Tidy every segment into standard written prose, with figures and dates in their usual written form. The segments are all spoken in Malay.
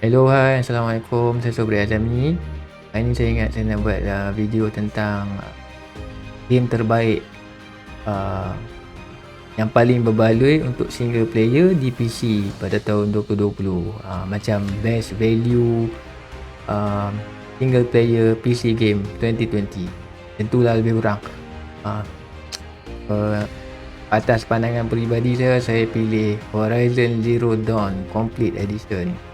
Hello, hai, Assalamualaikum. Saya Sobri Azami. Hari ni saya ingat saya nak buat video tentang game terbaik uh, yang paling berbaloi untuk single player di PC pada tahun 2020. Macam best value uh, single player PC game 2020. Tentulah lebih kurang. Atas pandangan peribadi saya pilih Horizon Zero Dawn Complete Edition.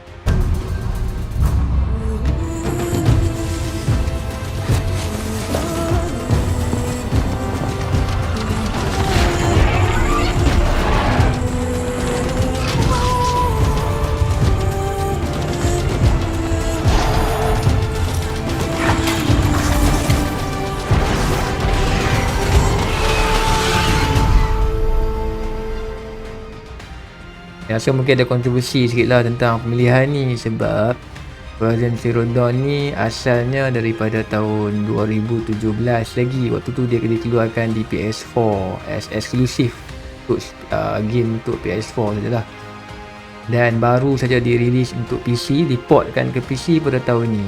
Saya rasa mungkin ada kontroversi sikit lah tentang pemilihan ni, sebab Horizon Zero Dawn ni asalnya daripada tahun 2017 lagi. Waktu tu dia dikeluarkan di PS4 as eksklusif untuk game untuk PS4 sajalah, dan baru saja dirilis untuk PC, diportkan ke PC pada tahun ni.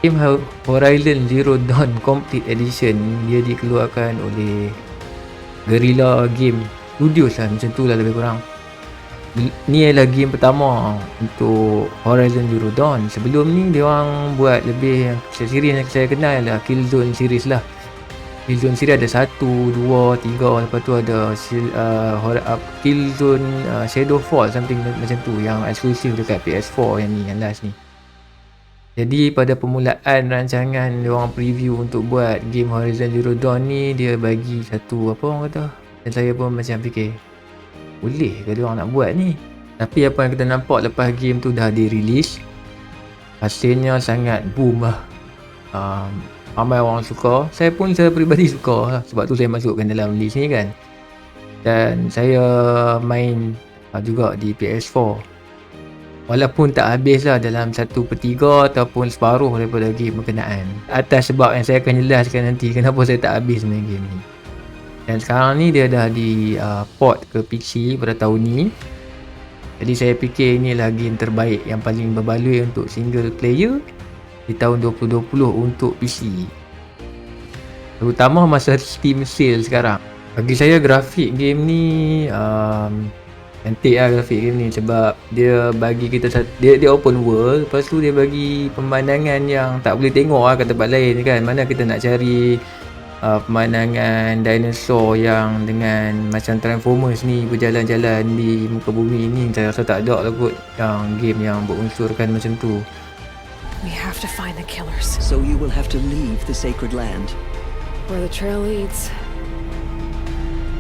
Game Horizon Zero Dawn Complete Edition ni dia dikeluarkan oleh Guerrilla Game Studios lah, macam tu lah lebih kurang. Ni adalah game pertama untuk Horizon Zero Dawn. Sebelum ni dia orang buat lebih series yang saya kenal lah Killzone series lah. Killzone series ada 1, 2, 3, lepas tu ada Killzone Shadowfall something macam tu yang eksklusif dekat PS4 yang ni, yang last ni. Jadi pada permulaan rancangan dia orang preview untuk buat game Horizon Zero Dawn ni, dia bagi satu apa orang kata, dan saya pun macam fikir, boleh ke dia orang nak buat ni? Tapi apa yang kita nampak lepas game tu dah dirilis, hasilnya sangat boom lah. Ramai orang suka. Saya pun secara peribadi suka lah. Sebab tu saya masukkan dalam list ni kan. Dan saya main juga di PS4. Walaupun tak habis lah dalam 1/3 ataupun separuh daripada game berkenaan. Atas sebab yang saya akan jelaskan nanti kenapa saya tak habis main game ni. Dan sekarang ni dia dah di port ke PC pada tahun ni. Jadi saya fikir inilah game terbaik yang paling berbaloi untuk single player di tahun 2020 untuk PC, terutama masa Steam sale sekarang. Bagi saya grafik game ni cantik lah grafik game ni, sebab dia bagi kita dia open world, lepas tu dia bagi pemandangan yang tak boleh tengok lah kat tempat lain kan. Mana kita nak cari pemandangan dinosaur yang dengan macam Transformers ni berjalan-jalan di muka bumi ni, saya rasa tak ada lah kot yang game yang berunsurkan macam tu. We have to find the killers. So you will have to leave the sacred land. Where the trail leads,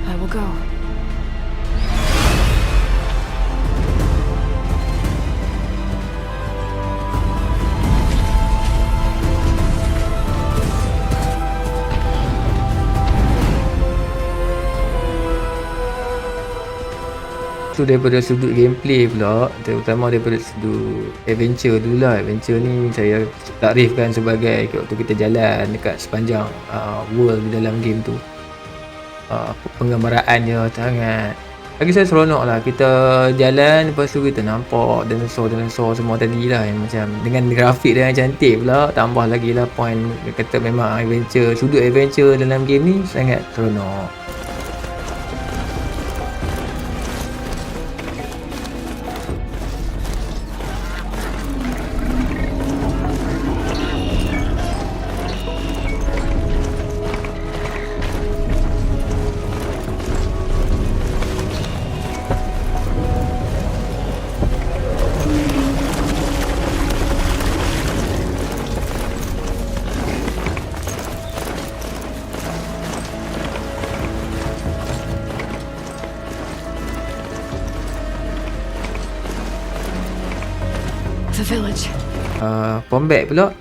I will go. So daripada sudut gameplay pula, terutama daripada sudut adventure dulu lah. Adventure ni saya takrifkan sebagai waktu kita jalan dekat sepanjang world di dalam game tu. Penggambarannya sangat, bagi saya seronok lah. Kita jalan, lepas tu kita nampak dinosaur semua tadi lah, yang macam dengan grafik dia yang cantik pula. Tambah lagi lah point kata memang adventure, sudut adventure dalam game ni sangat seronok. The village. Combat pula,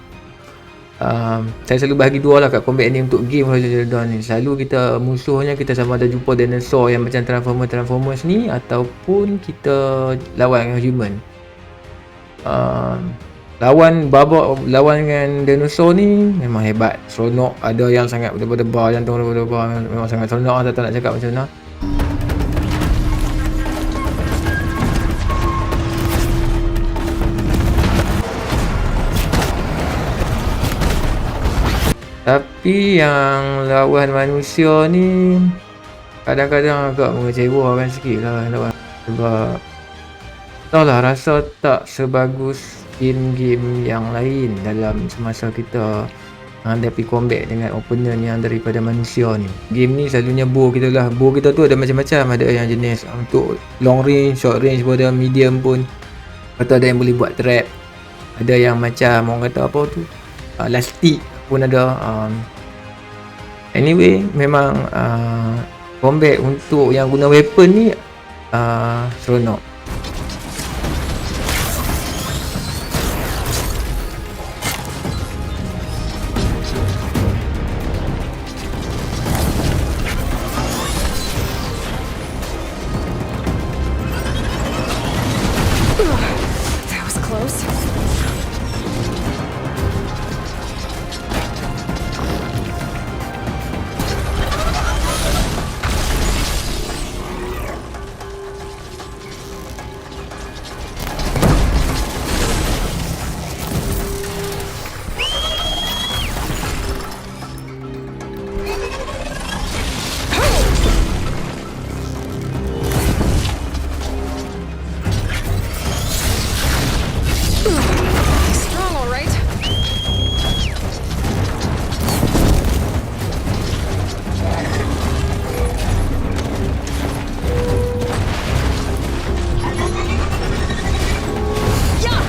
saya selalu bagi dua lah kat combat ni untuk game Horizon Zero Dawn ni. Selalu kita musuhnya kita sama ada jumpa dinosaur yang macam Transformers ni, ataupun kita lawan dengan human. Lawan dengan dinosaur ni memang hebat, seronok. Ada yang sangat berdebar-debar, jantung berdebar-debar, memang sangat seronok lah, tak nak cakap macam mana. Tapi yang lawan manusia ni kadang-kadang agak mengecewakan sikit lah lawan. Sebab tak lah, rasa tak sebagus game-game yang lain dalam semasa kita hadapi combat dengan opponent yang daripada manusia ni. Game ni selalunya bow kita lah. Bow kita tu ada macam-macam. Ada yang jenis untuk long range, short range pun ada, medium pun. Atau ada yang boleh buat trap. Ada yang macam orang kata apa tu, elastic pun ada. Anyway, memang combat untuk yang guna weapon ni seronok. That was close. He's strong, all right. Yeah.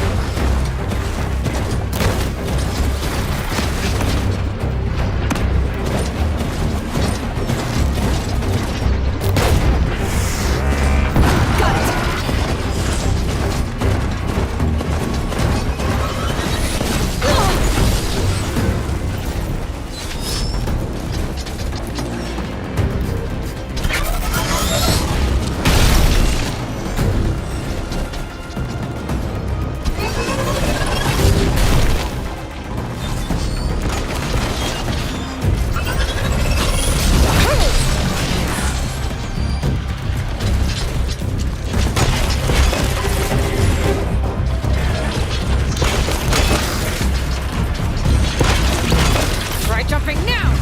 Got it. Try jumping now.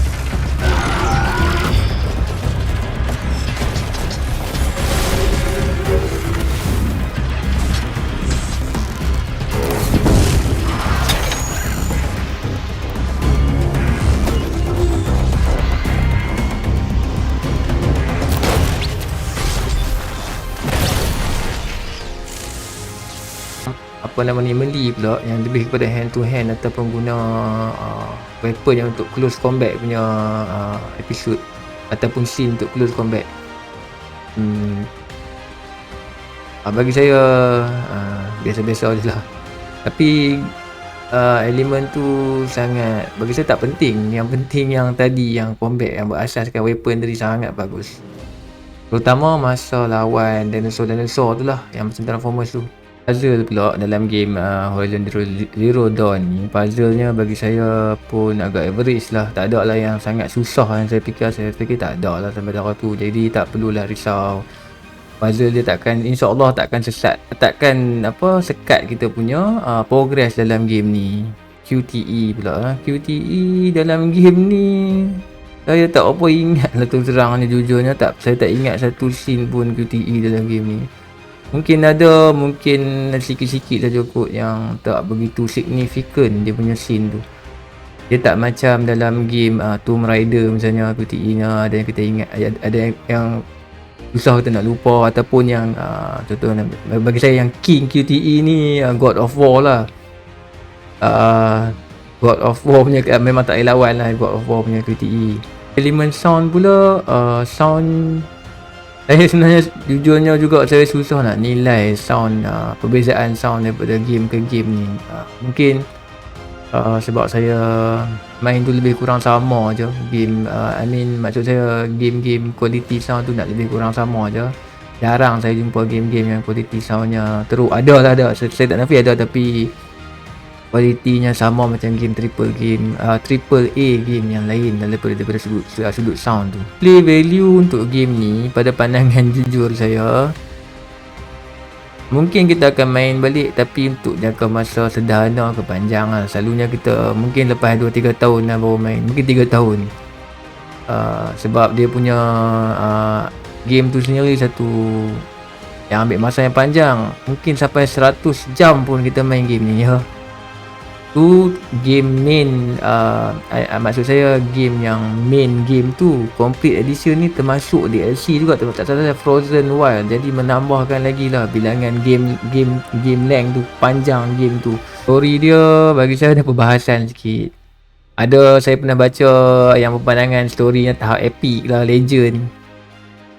Apa nama ni, melee pula yang lebih kepada hand to hand ataupun guna weapon yang untuk close combat punya episode ataupun scene untuk close combat. Bagi saya biasa-biasa je lah. Tapi elemen tu sangat, bagi saya tak penting. Yang penting yang tadi, yang combat yang berasaskan weapon tadi sangat bagus. Terutama masa lawan dinosaur tu lah, yang macam Transformers tu. Puzzle pula dalam game Horizon Zero Dawn ni, puzzlenya bagi saya pun agak average lah. Tak ada lah yang sangat susah yang saya fikir tak ada lah sampai darah tu. Jadi tak perlulah risau. Puzzle dia takkan, insya-Allah takkan sekat kita punya progress dalam game ni. QTE pula QTE dalam game ni saya tak apa ingat lah tu, terangnya jujurnya saya tak ingat satu scene pun QTE dalam game ni. Mungkin ada, mungkin sikit-sikit saja kot yang tak begitu signifikan dia punya scene tu. Dia tak macam dalam game Tomb Raider misalnya, QTE-nya ada yang kita ingat, ada yang susah kita nak lupa, ataupun yang contohnya bagi saya yang King QTE ni God of War lah. God of War punya memang tak boleh lawan lah God of War punya QTE. Elemen sound pula, sound saya sebenarnya jujurnya juga saya susah nak nilai sound, perbezaan sound daripada game ke game ni. Mungkin sebab saya main tu lebih kurang sama je game, maksud saya game-game quality sound tu nak lebih kurang sama je. Jarang saya jumpa game-game yang quality soundnya teruk. Ada, saya tak nafi ada, tapi kualitinya sama macam game triple A game yang lain daripada sudut sound tu. Play value untuk game ni pada pandangan jujur saya, Mungkin kita akan main balik, tapi untuk jangka masa sederhana ke panjang lah. Selalunya kita mungkin lepas 2-3 tahun lah baru main. Mungkin 3 tahun. Sebab dia punya game tu sendiri satu yang ambil masa yang panjang. Mungkin sampai 100 jam pun kita main game ni ya. Tu game main, maksud saya game yang main game tu complete edition ni termasuk DLC juga, tak salah Frozen Wild. Jadi menambahkan lagi lah bilangan game length tu, panjang game tu. Story dia bagi saya ada perbahasan sikit. Saya pernah baca yang berpandangan storynya tahap epic lah, legend.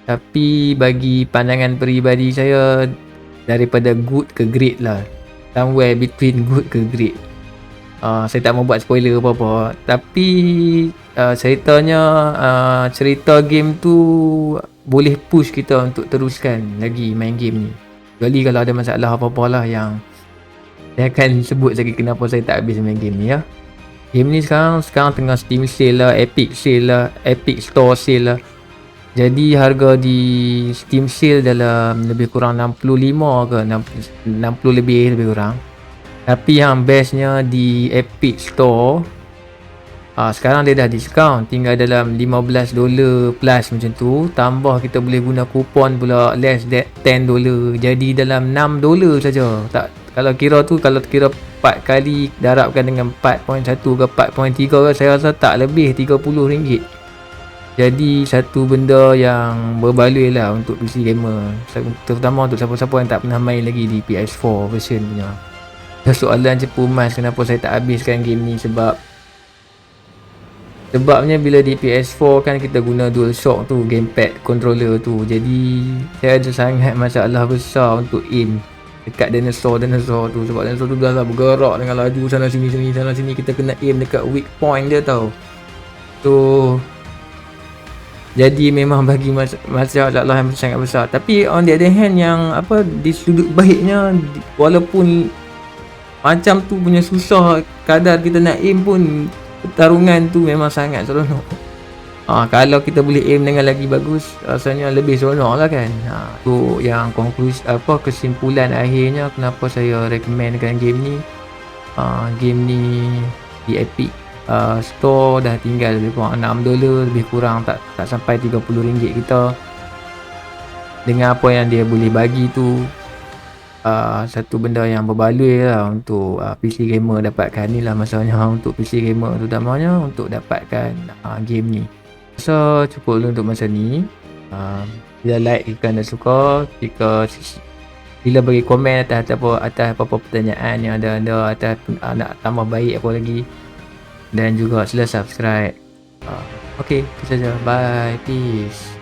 Tapi bagi pandangan peribadi saya, daripada good ke great lah, somewhere between good ke great. Saya tak mau buat spoiler apa-apa, tapi cerita game tu boleh push kita untuk teruskan lagi main game ni. Kecuali kalau ada masalah apa-apa lah yang saya akan sebut lagi kenapa saya tak habis main game ni ya. Game ni sekarang tengah Steam sale lah, Epic sale lah, Epic Store sale lah. Jadi harga di Steam sale dalam lebih kurang 65 ke 60 lebih kurang. Tapi yang bestnya di Epic Store, sekarang dia dah diskaun, tinggal dalam $15 plus macam tu. Tambah kita boleh guna kupon pula less than $10. Jadi dalam $6 saja. Kalau kira 4 kali darabkan dengan 4.1 ke 4.3 ke, saya rasa tak lebih RM30. Jadi satu benda yang berbaloi lah untuk PC gamer, terutama untuk siapa-siapa yang tak pernah main lagi di PS4 version punya. Soalan cepu mas kenapa saya tak habiskan game ni, sebabnya bila di PS4 kan kita guna DualShock tu, gamepad controller tu. Jadi saya ada sangat masalah besar untuk aim dekat dinosaur tu, sebab dinosaur tu dah bergerak dengan laju sana sini, kita kena aim dekat weak point dia tau. So jadi memang bagi masalah yang sangat besar. Tapi on the other hand, yang di sudut baiknya, walaupun macam tu punya susah kadar kita nak aim pun, pertarungan tu memang sangat seronok. Kalau kita boleh aim dengan lagi bagus, rasanya lebih seronok lah kan. Tu yang kesimpulan akhirnya kenapa saya recommendkan game ni. Game ni di Epic Store dah tinggal lebih kurang $6, lebih kurang tak sampai RM30 kita. Dengan apa yang dia boleh bagi tu, satu benda yang berbaloi lah untuk PC gamer dapatkan ni lah. Masalahnya untuk PC gamer terutamanya untuk dapatkan game ni. So cukup dulu untuk masa ni. Bila like jika anda suka, bila bagi komen atas apa-apa pertanyaan yang anda nak tambah baik apa lagi, dan juga sila subscribe. Okay, itu saja. Bye, peace.